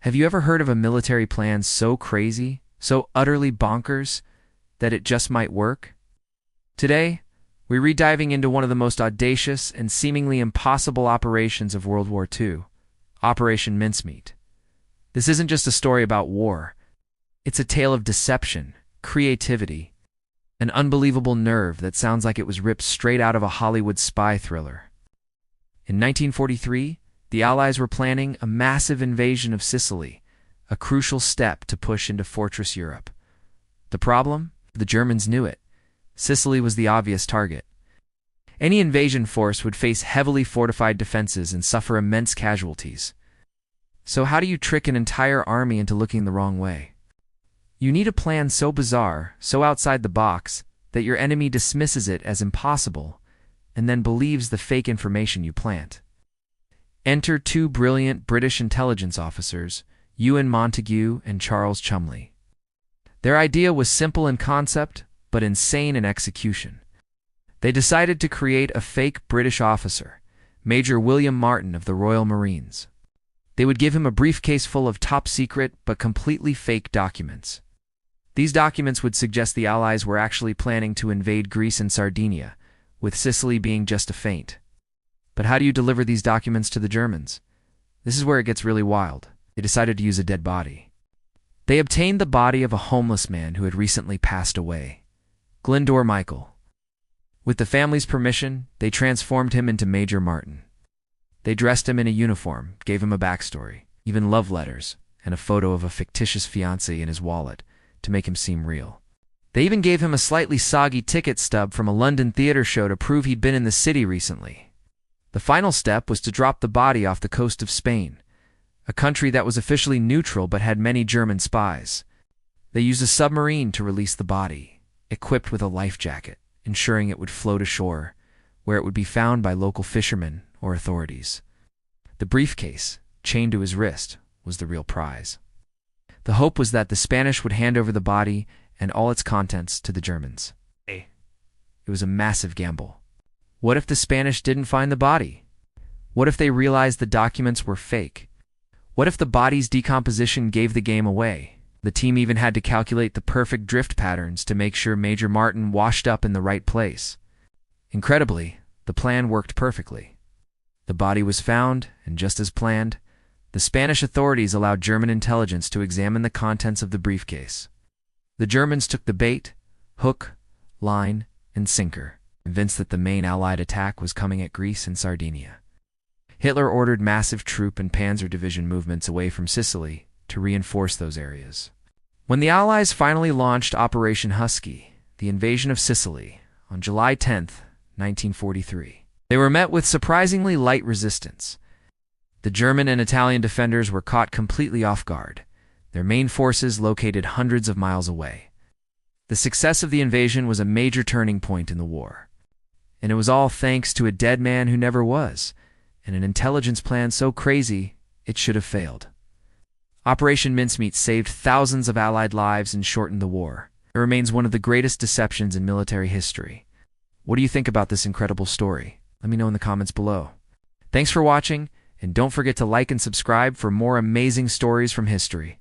Have you ever heard of a military plan so crazy, so utterly bonkers, that it just might work? Today, we're rediving into one of the most audacious and seemingly impossible operations of World War II, Operation Mincemeat. This isn't just a story about war. It's a tale of deception, creativity, an unbelievable nerve that sounds like it was ripped straight out of a Hollywood spy thriller. In 1943, the Allies were planning a massive invasion of Sicily, a crucial step to push into Fortress Europe. The problem? The Germans knew it. Sicily was the obvious target. Any invasion force would face heavily fortified defenses and suffer immense casualties. So how do you trick an entire army into looking the wrong way? You need a plan so bizarre, so outside the box, that your enemy dismisses it as impossible, and then believes the fake information you plant. Enter two brilliant British intelligence officers, Ewan Montague and Charles Chumley. Their idea was simple in concept, but insane in execution. They decided to create a fake British officer, Major William Martin of the Royal Marines. They would give him a briefcase full of top-secret but completely fake documents. These documents would suggest the Allies were actually planning to invade Greece and Sardinia, with Sicily being just a feint. But how do you deliver these documents to the Germans? This is where it gets really wild. They decided to use a dead body. They obtained the body of a homeless man who had recently passed away, Glyndor Michael. With the family's permission, they transformed him into Major Martin. They dressed him in a uniform, gave him a backstory, even love letters, and a photo of a fictitious fiancée in his wallet to make him seem real. They even gave him a slightly soggy ticket stub from a London theater show to prove he'd been in the city recently. The final step was to drop the body off the coast of Spain, a country that was officially neutral but had many German spies. They used a submarine to release the body, equipped with a life jacket, ensuring it would float ashore, where it would be found by local fishermen or authorities. The briefcase, chained to his wrist, was the real prize. The hope was that the Spanish would hand over the body and all its contents to the Germans. It was a massive gamble. What if the Spanish didn't find the body? What if they realized the documents were fake? What if the body's decomposition gave the game away? The team even had to calculate the perfect drift patterns to make sure Major Martin washed up in the right place. Incredibly, the plan worked perfectly. The body was found, and just as planned, the Spanish authorities allowed German intelligence to examine the contents of the briefcase. The Germans took the bait, hook, line, and sinker, convinced that the main Allied attack was coming at Greece and Sardinia. Hitler ordered massive troop and panzer division movements away from Sicily to reinforce those areas. When the Allies finally launched Operation Husky, the invasion of Sicily, on July 10, 1943, they were met with surprisingly light resistance. The German and Italian defenders were caught completely off guard, their main forces located hundreds of miles away. The success of the invasion was a major turning point in the war. And it was all thanks to a dead man who never was, and an intelligence plan so crazy it should have failed. Operation Mincemeat saved thousands of Allied lives and shortened the war. It remains one of the greatest deceptions in military history. What do you think about this incredible story? Let me know in the comments below. Thanks for watching, and don't forget to like and subscribe for more amazing stories from history.